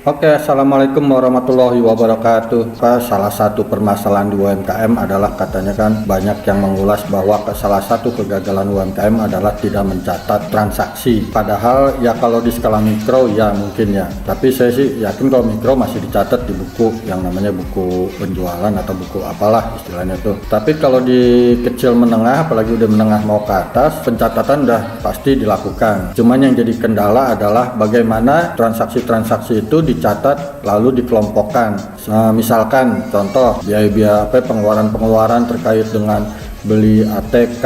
Oke, assalamualaikum warahmatullahi wabarakatuh. Salah satu permasalahan di UMKM adalah katanya kan banyak yang mengulas bahwa salah satu kegagalan UMKM adalah tidak mencatat transaksi. Padahal ya kalau di skala mikro ya mungkin ya, tapi saya sih yakin kalau mikro masih dicatat di buku yang namanya buku penjualan atau buku apalah istilahnya tuh. Tapi kalau di kecil menengah, apalagi udah menengah mau ke atas, pencatatan udah pasti dilakukan. Cuman yang jadi kendala adalah bagaimana transaksi-transaksi itu dicatat lalu dikelompokkan. Misalkan contoh biaya-biaya pengeluaran-pengeluaran terkait dengan beli ATK,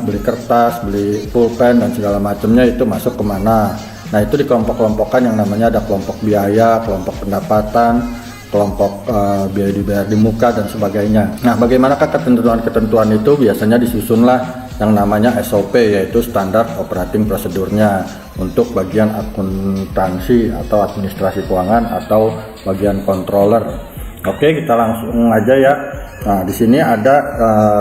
beli kertas, beli pulpen dan segala macamnya itu masuk kemana. Nah itu dikelompok-kelompokkan yang namanya ada kelompok biaya, kelompok pendapatan, kelompok biaya dibayar di muka dan sebagainya. Nah bagaimanakah ketentuan-ketentuan itu? Biasanya disusunlah yang namanya SOP, yaitu standar operating prosedurnya untuk bagian akuntansi atau administrasi keuangan atau bagian controller. Oke, kita langsung aja ya. Nah di sini ada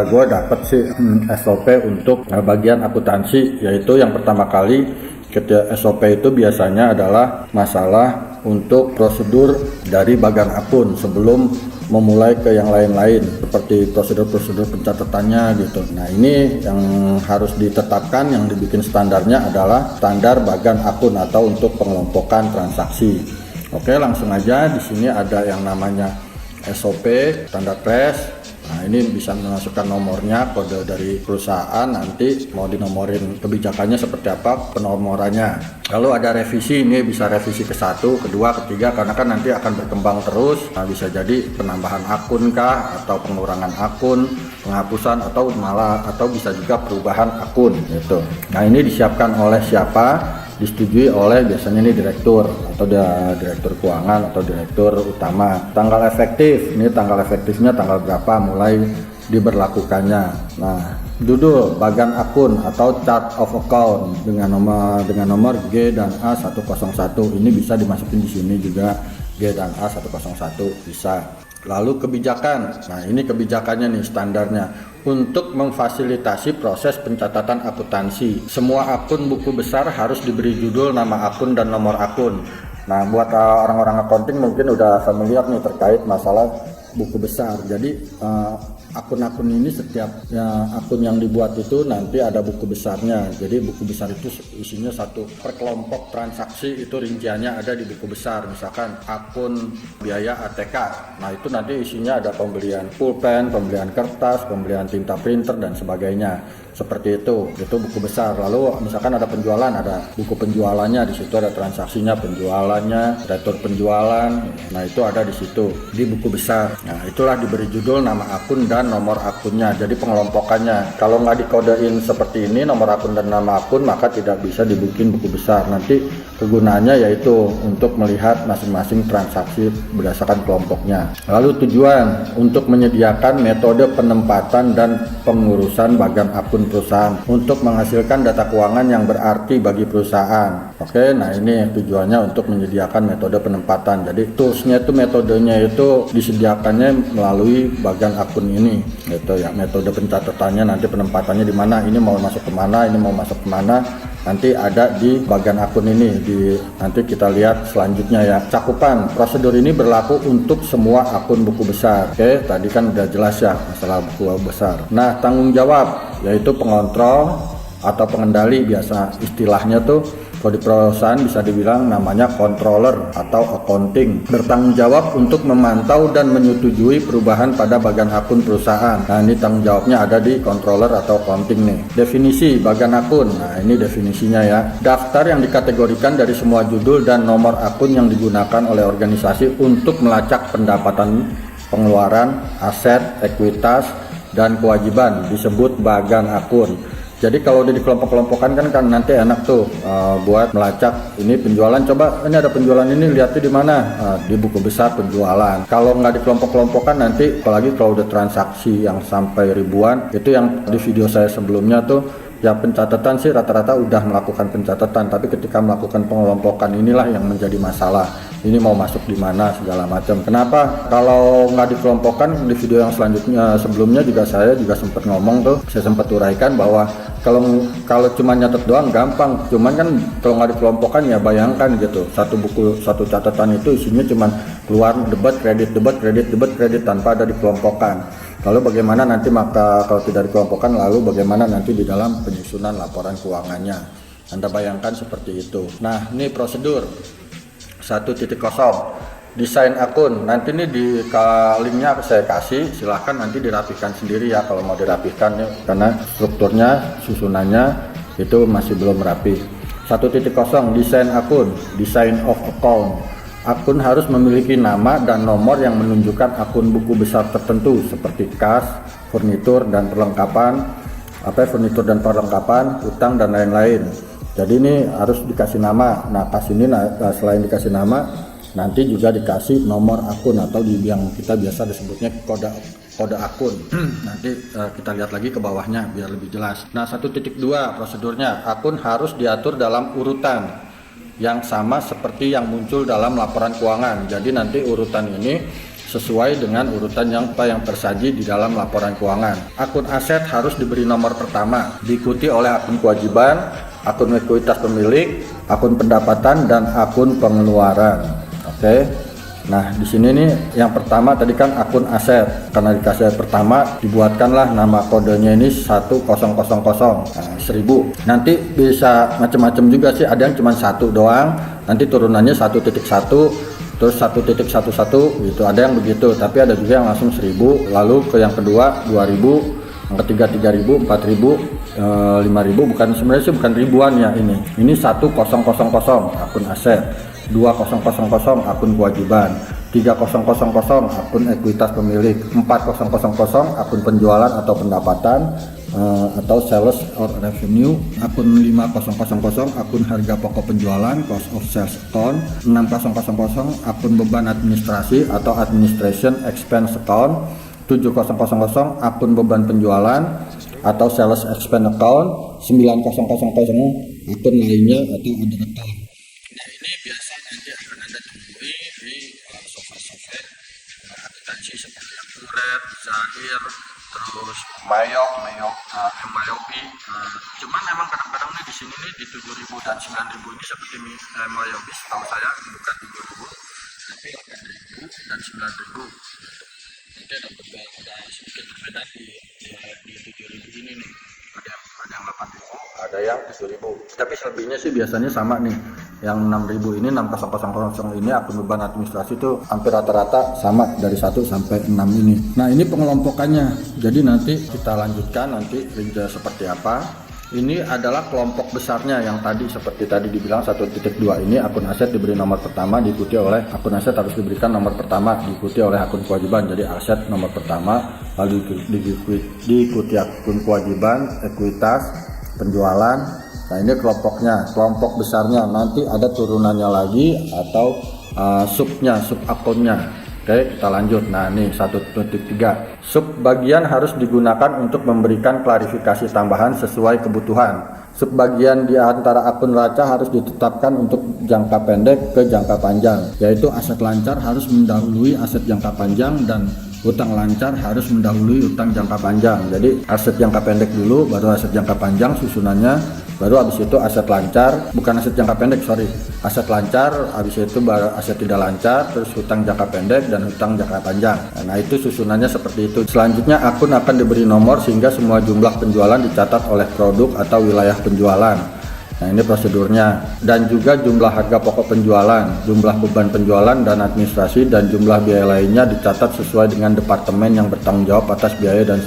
gue dapat sih SOP untuk bagian akuntansi, yaitu yang pertama kali ketika SOP itu biasanya adalah masalah untuk prosedur dari bagian akun sebelum memulai ke yang lain-lain seperti prosedur-prosedur pencatatannya gitu. Nah ini yang harus ditetapkan, yang dibikin standarnya adalah standar bagian akun atau untuk pengelompokan transaksi. Oke, langsung aja. Di sini ada yang namanya SOP, standar press. Nah ini bisa memasukkan nomornya, kode dari perusahaan, nanti mau dinomorin kebijakannya seperti apa penomorannya. Lalu ada revisi, ini bisa revisi ke 1, kedua, ketiga, karena kan nanti akan berkembang terus. Nah bisa jadi penambahan akun kah, atau pengurangan akun, penghapusan, atau malah atau bisa juga perubahan akun gitu. Nah ini disiapkan oleh siapa? Disetujui oleh biasanya ini direktur atau direktur keuangan atau direktur utama. Tanggal efektif, ini tanggal efektifnya tanggal berapa mulai diberlakukannya. Nah, judul bagian akun atau chart of account dengan nomor G dan A101 ini bisa dimasukin di sini juga, G dan A101 bisa. Lalu kebijakan, nah ini kebijakannya nih standarnya untuk memfasilitasi proses pencatatan akuntansi. Semua akun buku besar harus diberi judul, nama akun dan nomor akun. Nah buat orang-orang accounting mungkin udah familiar nih terkait masalah buku besar. Jadi akun-akun ini setiap akun yang dibuat itu nanti ada buku besarnya. Jadi buku besar itu isinya satu per kelompok transaksi, itu rinciannya ada di buku besar. Misalkan akun biaya ATK, nah itu nanti isinya ada pembelian pulpen, pembelian kertas, pembelian tinta printer dan sebagainya. Seperti itu buku besar. Lalu misalkan ada penjualan, ada buku penjualannya, di situ ada transaksinya, penjualannya, retur penjualan. Nah itu ada di situ di buku besar. Nah itulah diberi judul, nama akun dan nomor akunnya. Jadi pengelompokannya kalau nggak dikodein seperti ini, nomor akun dan nama akun, maka tidak bisa dibikin buku besar. Nanti kegunaannya yaitu untuk melihat masing-masing transaksi berdasarkan kelompoknya. Lalu tujuan untuk menyediakan metode penempatan dan pengurusan bagian akun perusahaan untuk menghasilkan data keuangan yang berarti bagi perusahaan. Oke, nah ini tujuannya untuk menyediakan metode penempatan. Jadi toolsnya itu, metodenya itu disediakannya melalui bagian akun ini gitu ya. Metode pencatatannya nanti penempatannya di mana, ini mau masuk kemana, ini mau masuk kemana, nanti ada di bagian akun ini. Nanti kita lihat selanjutnya ya. Cakupan prosedur ini berlaku untuk semua akun buku besar. Oke, tadi kan udah jelas ya masalah buku besar. Nah tanggung jawab yaitu pengontrol atau pengendali, biasa istilahnya tuh kalau di perusahaan bisa dibilang namanya controller atau accounting, bertanggung jawab untuk memantau dan menyetujui perubahan pada bagian akun perusahaan. Nah ini tanggung jawabnya ada di controller atau accounting nih. Definisi bagian akun, nah ini definisinya ya. Daftar yang dikategorikan dari semua judul dan nomor akun yang digunakan oleh organisasi untuk melacak pendapatan, pengeluaran, aset, ekuitas, dan kewajiban disebut bagian akun. Jadi kalau udah dikelompok-kelompokkan kan nanti enak tuh buat melacak. Ini penjualan, coba ini ada penjualan ini, lihatnya di mana, di buku besar penjualan. Kalau nggak dikelompok-kelompokkan nanti, apalagi kalau udah transaksi yang sampai ribuan, itu yang di video saya sebelumnya tuh ya, pencatatan sih rata-rata udah melakukan pencatatan, tapi ketika melakukan pengelompokan inilah yang menjadi masalah. ini mau masuk di mana segala macam. Kenapa kalau nggak dikelompokkan? Di video yang selanjutnya sebelumnya juga saya juga sempat ngomong tuh, saya sempat uraikan bahwa kalau cuma nyatet doang gampang, cuman kan kalau nggak dikelompokkan ya bayangkan gitu, satu buku, satu catatan itu isinya cuma keluar debat kredit tanpa ada dikelompokkan. Lalu bagaimana nanti maka kalau tidak dikelompokkan, lalu bagaimana nanti di dalam penyusunan laporan keuangannya? Anda bayangkan seperti itu. Nah, ini prosedur 1.0 desain akun. Nanti ini di linknya saya kasih, silahkan nanti dirapikan sendiri ya kalau mau dirapihkan ya, karena strukturnya, susunannya itu masih belum rapi. 1.0 desain akun, design of account. Akun harus memiliki nama dan nomor yang menunjukkan akun buku besar tertentu seperti kas, furnitur dan perlengkapan, utang dan lain-lain. Jadi ini harus dikasih nama. Nah, kas ini selain dikasih nama, nanti juga dikasih nomor akun atau yang kita biasa disebutnya kode akun. Nanti kita lihat lagi ke bawahnya biar lebih jelas. Nah, 1.2 prosedurnya, akun harus diatur dalam urutan yang sama seperti yang muncul dalam laporan keuangan. Jadi nanti urutan ini sesuai dengan urutan yang tersaji di dalam laporan keuangan. Akun aset harus diberi nomor pertama, diikuti oleh akun kewajiban, akun ekuitas pemilik, akun pendapatan, dan akun pengeluaran. Oke. Nah, di sini nih yang pertama tadi kan akun aset. Karena dikasih pertama, dibuatkanlah nama kodenya ini 1000, 1000. Nanti bisa macam-macam juga sih, ada yang cuma satu doang, nanti turunannya 1.1, terus 1.11 gitu, ada yang begitu. Tapi ada juga yang langsung 1000, lalu ke yang kedua 2000, yang ketiga 3000, 4000, 5000, sebenarnya sih bukan ribuan ya ini 1000 akun aset, 2000 akun kewajiban, 3000 akun ekuitas pemilik, 4000 akun penjualan atau pendapatan atau sales or revenue, akun 5000 akun harga pokok penjualan, cost of sales account, 6000 akun beban administrasi atau administration expense account, 7000 akun beban penjualan atau sales expense account, 9000 akun lainnya atau other account. Nah, ini biasa nanti akan Anda temui di software akuntansi seperti Akurat, Zahir, terus MYOB. Cuman memang kadang-kadang nih di sini nih di 7.000 dan 9.000 ini seperti MYOB, setahu saya bukan 7.000 tapi 8.000 dan 9.000. Nanti ada sedikit perbedaan di 7.000 ini nih. Ada yang 8.000, ada yang 7.000. Tapi selebihnya sih biasanya sama nih. Yang 6.000 ini, 6000 ini akun beban administrasi itu hampir rata-rata sama dari 1 sampai 6 ini. Nah, ini pengelompokannya. Jadi nanti kita lanjutkan nanti rinci seperti apa. Ini adalah kelompok besarnya yang tadi seperti tadi dibilang 1.2 ini akun aset diberi nomor pertama, diikuti oleh akun aset harus diberikan nomor pertama, diikuti oleh akun kewajiban. Jadi aset nomor pertama, lalu diikuti akun kewajiban, ekuitas, penjualan. Nah, ini kelompoknya, kelompok besarnya. Nanti ada turunannya lagi atau sub akunnya. Oke, kita lanjut. Nah, ini 1.3. Subbagian harus digunakan untuk memberikan klarifikasi tambahan sesuai kebutuhan. Subbagian di antara akun raca harus ditetapkan untuk jangka pendek ke jangka panjang, yaitu aset lancar harus mendahului aset jangka panjang dan utang lancar harus mendahului utang jangka panjang. Jadi aset jangka pendek dulu, baru aset jangka panjang susunannya, baru habis itu aset lancar, bukan aset jangka pendek, aset lancar, habis itu baru aset tidak lancar, terus hutang jangka pendek dan hutang jangka panjang. Nah, itu susunannya seperti itu. Selanjutnya akun akan diberi nomor sehingga semua jumlah penjualan dicatat oleh produk atau wilayah penjualan. Nah, ini prosedurnya. Dan juga jumlah harga pokok penjualan, jumlah beban penjualan dan administrasi, dan jumlah biaya lainnya dicatat sesuai dengan departemen yang bertanggung jawab atas biaya dan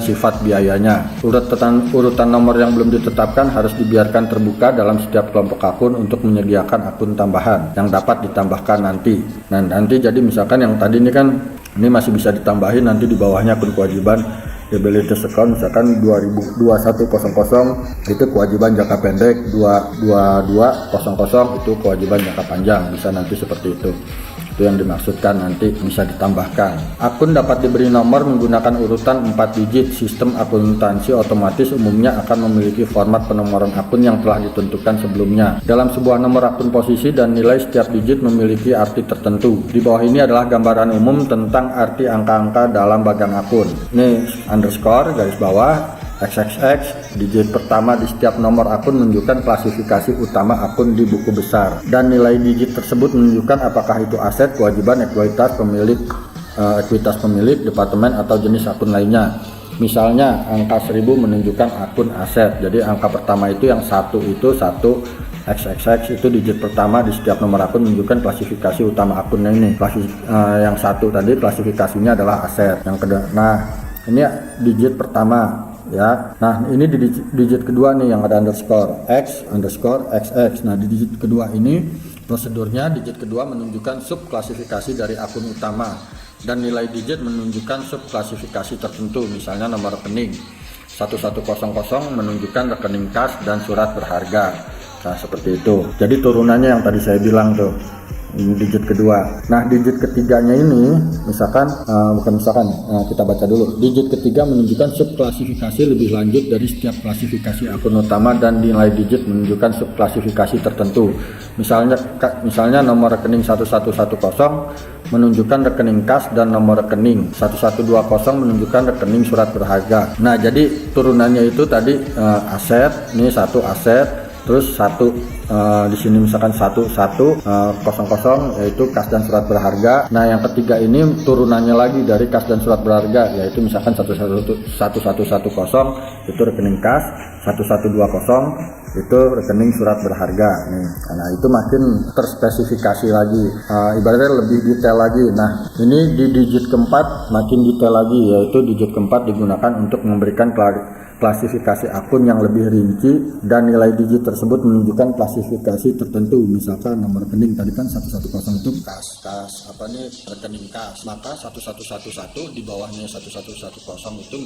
sifat biayanya. Urutan nomor yang belum ditetapkan harus dibiarkan terbuka dalam setiap kelompok akun untuk menyediakan akun tambahan yang dapat ditambahkan nanti. Nah, nanti jadi misalkan yang tadi ini kan ini masih bisa ditambahin nanti di bawahnya akun kewajiban liabilities account, misalkan 2100 itu kewajiban jangka pendek, 2200 itu kewajiban jangka panjang, bisa nanti seperti itu. Itu yang dimaksudkan, nanti bisa ditambahkan. Akun dapat diberi nomor menggunakan urutan 4 digit. Sistem akuntansi otomatis umumnya akan memiliki format penomoran akun yang telah ditentukan sebelumnya. Dalam sebuah nomor akun, posisi dan nilai setiap digit memiliki arti tertentu. Di bawah ini adalah gambaran umum tentang arti angka-angka dalam bagan akun. Ini underscore garis bawah XXX, digit pertama di setiap nomor akun menunjukkan klasifikasi utama akun di buku besar, dan nilai digit tersebut menunjukkan apakah itu aset, kewajiban, ekuitas pemilik, departemen, atau jenis akun lainnya. Misalnya angka 1000 menunjukkan akun aset, jadi angka pertama itu yang satu itu 1 XXX, itu digit pertama di setiap nomor akun menunjukkan klasifikasi utama akunnya ini. Yang satu tadi klasifikasinya adalah aset. Yang kedua, nah ini digit pertama ya. Nah ini di digit kedua nih yang ada underscore X underscore XX. Nah di digit kedua ini prosedurnya, digit kedua menunjukkan subklasifikasi dari akun utama, dan nilai digit menunjukkan subklasifikasi tertentu. Misalnya nomor rekening 1100 menunjukkan rekening kas dan surat berharga. Nah seperti itu. Jadi turunannya yang tadi saya bilang tuh, ini digit kedua. Nah digit ketiganya ini kita baca dulu. Digit ketiga menunjukkan subklasifikasi lebih lanjut dari setiap klasifikasi akun utama, dan nilai digit menunjukkan subklasifikasi tertentu. Misalnya nomor rekening 1110 menunjukkan rekening kas, dan nomor rekening 1120 menunjukkan rekening surat berharga. Nah jadi turunannya itu tadi aset, ini satu aset, terus satu di sini misalkan 1100 yaitu kas dan surat berharga. Nah yang ketiga ini turunannya lagi dari kas dan surat berharga, yaitu misalkan 1110 itu rekening kas, 1120 itu rekening surat berharga nih. Nah itu makin terspesifikasi lagi, ibaratnya lebih detail lagi. Nah ini di digit keempat makin detail lagi, yaitu digit keempat digunakan untuk memberikan klasifikasi akun yang lebih rinci, dan nilai digit tersebut menunjukkan klasifikasi tertentu. Misalkan nomor rekening tadi kan 110 itu kas rekening kas, maka 1111 di bawahnya 1110 itu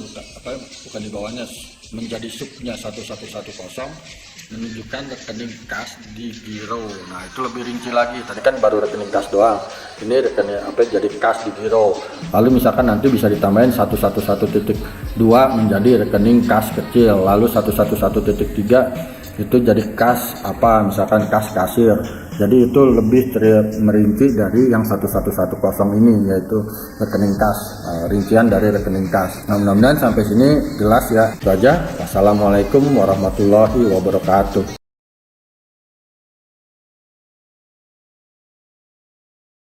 bukan di bawahnya, menjadi subnya 1110 menunjukkan rekening kas di giro. Nah itu lebih rinci lagi, tadi kan baru rekening kas doang, ini rekening jadi kas di giro. Lalu misalkan nanti bisa ditambahin 111.2 menjadi rekening kas kecil, lalu 111.3 itu jadi kas misalkan kas kasir. Jadi itu lebih merinci dari yang 1110 ini, yaitu rekening kas, rincian dari rekening kas. Nah mudah-mudahan sampai sini jelas ya. Itu aja. Wassalamualaikum warahmatullahi wabarakatuh.